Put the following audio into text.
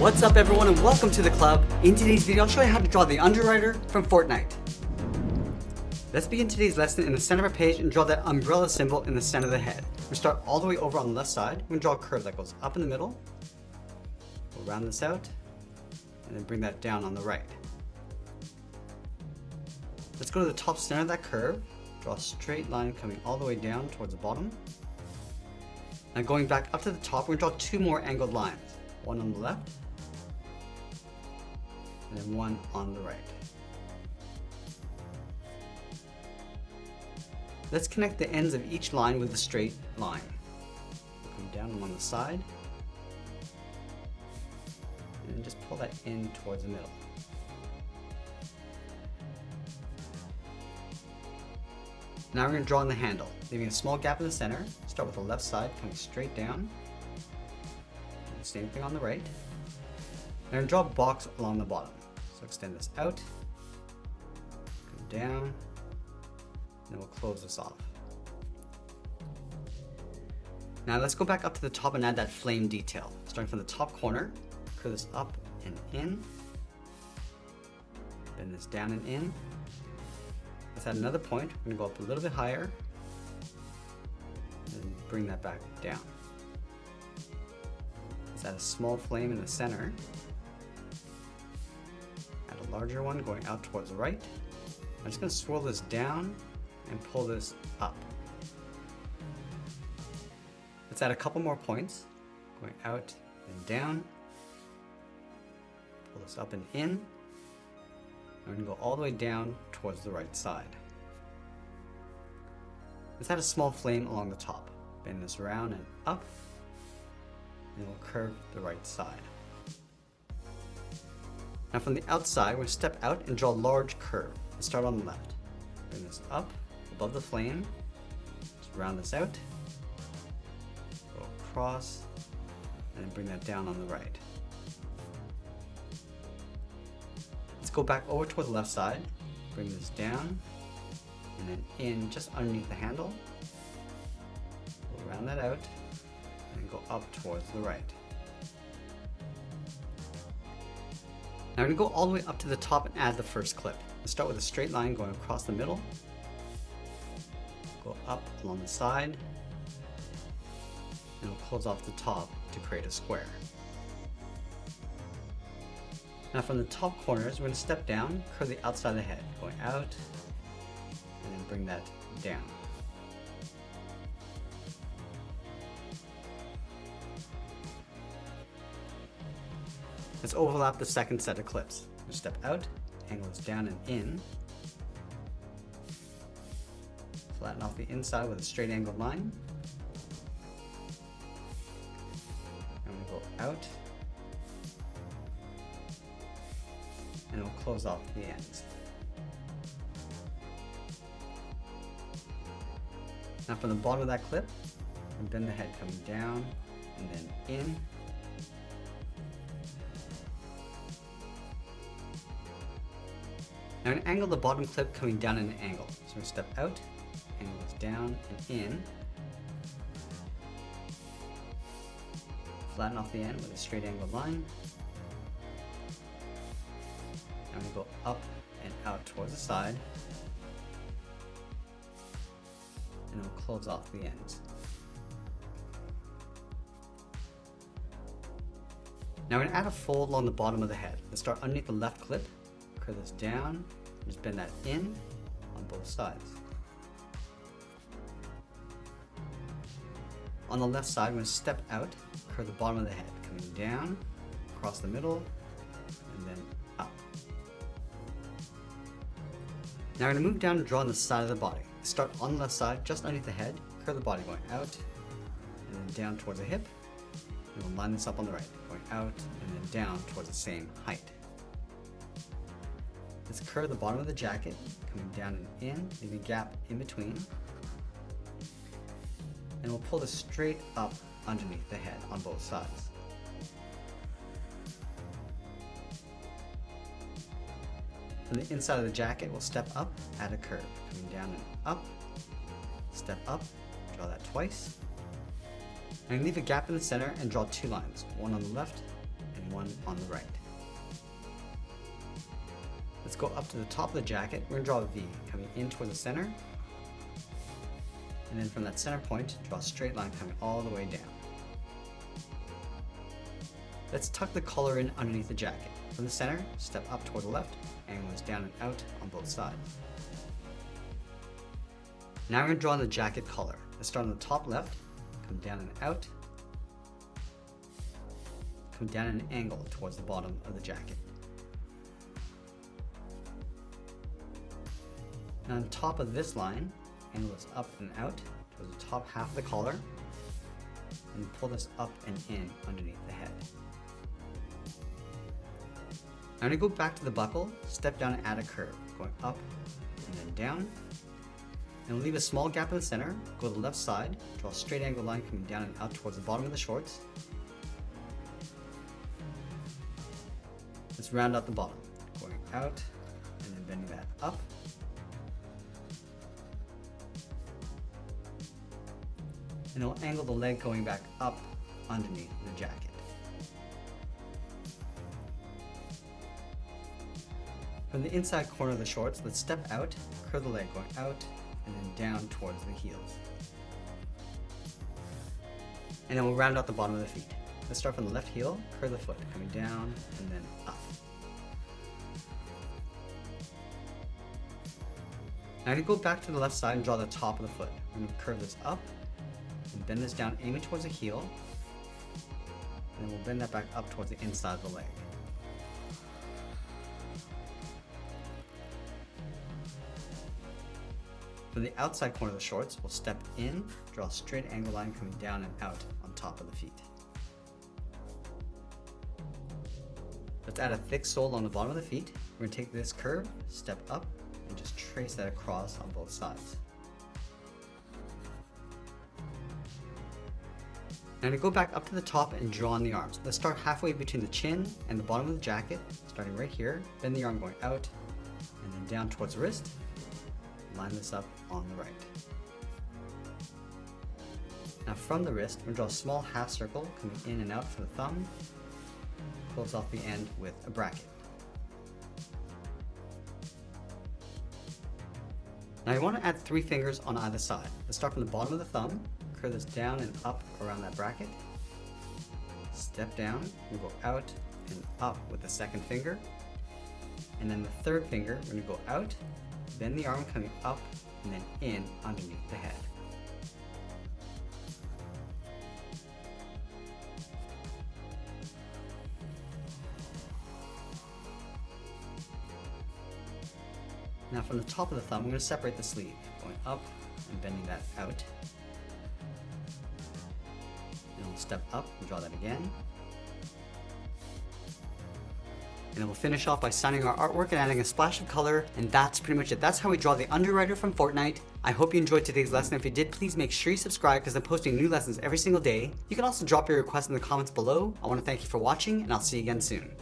What's up everyone and welcome to the club. In today's video I'll show you how to draw the Underwriter from Fortnite. Let's begin today's lesson in the center of our page and draw that umbrella symbol in the center of the head. We start all the way over on the left side. We're going to draw a curve that goes up in the middle. We'll round this out and then bring that down on the right. Let's go to the top center of that curve. Draw a straight line coming all the way down towards the bottom. Now going back up to the top, we're going to draw two more angled lines. One on the left and then one on the right. Let's connect the ends of each line with a straight line. Come down along the side and just pull that in towards the middle. Now we're going to draw in the handle, leaving a small gap in the center. Start with the left side coming straight down. Same thing on the right. Now I'm going to draw a box along the bottom. So extend this out, come down, and then we'll close this off. Now let's go back up to the top and add that flame detail. Starting from the top corner, curve this up and in, bend this down and in. Let's add another point. We're going to go up a little bit higher, and bring that back down. Let's add a small flame in the center. Add a larger one going out towards the right. I'm just going to swirl this down and pull this up. Let's add a couple more points going out and down. Pull this up and in. We're going to go all the way down towards the right side. Let's add a small flame along the top. Bend this around and up. And we'll curve the right side. Now from the outside, we'll step out and draw a large curve. Let's start on the left. Bring this up above the flame. Just round this out. Go across and then bring that down on the right. Let's go back over toward the left side. Bring this down and then in just underneath the handle. We'll round that out and go up towards the right. Now we're going to go all the way up to the top and add the first clip. Let's start with a straight line going across the middle, go up along the side, and we'll close off the top to create a square. Now from the top corners, we're going to step down, curve the outside of the head, going out, and then bring that down. Let's overlap the second set of clips. We'll step out, angle this down and in. Flatten off the inside with a straight angled line. And we'll go out. And we'll close off the ends. Now from the bottom of that clip, we'll bend the head coming down and then in. Now I'm going to angle the bottom clip coming down at an angle. So we're going to step out, angle this down and in. Flatten off the end with a straight angled line. Now I'm going to go up and out towards the side. And we'll close off the ends. Now we're going to add a fold along the bottom of the head. Let's start underneath the left clip. Curve this down, just bend that in on both sides. On the left side, we're going to step out, curve the bottom of the head, coming down, across the middle, and then up. Now we're going to move down and draw on the side of the body. Start on the left side, just underneath the head, curve the body going out, and then down towards the hip. And we'll line this up on the right, going out, and then down towards the same height. Let's curve the bottom of the jacket, coming down and in, leaving a gap in between. And we'll pull this straight up underneath the head on both sides. From the inside of the jacket, we'll step up, add a curve, coming down and up, step up, draw that twice. And leave a gap in the center and draw two lines, one on the left and one one on the right. Let's go up to the top of the jacket. We're going to draw a V coming in towards the center. And then from that center point, draw a straight line coming all the way down. Let's tuck the collar in underneath the jacket. From the center, step up toward the left, angle this down and out on both sides. Now we're going to draw the jacket collar. Let's start on the top left, come down and out, come down at an angle towards the bottom of the jacket. Now on top of this line, angle this up and out towards the top half of the collar, and pull this up and in underneath the head. Now I'm going to go back to the buckle, step down and add a curve, going up and then down. And we'll leave a small gap in the center, go to the left side, draw a straight angle line coming down and out towards the bottom of the shorts. Let's round out the bottom, going out and then bending that up. And we'll angle the leg going back up underneath the jacket. From the inside corner of the shorts, let's step out, curve the leg going out, and then down towards the heels. And then we'll round out the bottom of the feet. Let's start from the left heel, curve the foot, coming down, and then up. Now I'm going to go back to the left side and draw the top of the foot. I'm going to curve this up, and bend this down, aiming towards the heel, and then we'll bend that back up towards the inside of the leg. From the outside corner of the shorts, we'll step in, draw a straight angle line coming down and out on top of the feet. Let's add a thick sole along the bottom of the feet. We're going to take this curve, step up, and just trace that across on both sides. Now to go back up to the top and draw on the arms. Let's start halfway between the chin and the bottom of the jacket, starting right here, bend the arm going out, and then down towards the wrist. Line this up on the right. Now from the wrist, we're going to draw a small half circle coming in and out from the thumb, close off the end with a bracket. Now you want to add 3 fingers on either side. Let's start from the bottom of the thumb, curve this down and up around that bracket, step down, and go out and up with the second finger, and then the third finger, we're going to go out, bend the arm coming up and then in underneath the head. Now from the top of the thumb, we're going to separate the sleeve, going up and bending that out. And we'll step up and draw that again. And then we'll finish off by signing our artwork and adding a splash of color, and that's pretty much it. That's how we draw the Underwriter from Fortnite. I hope you enjoyed today's lesson. If you did, please make sure you subscribe because I'm posting new lessons every single day. You can also drop your requests in the comments below. I want to thank you for watching, and I'll see you again soon.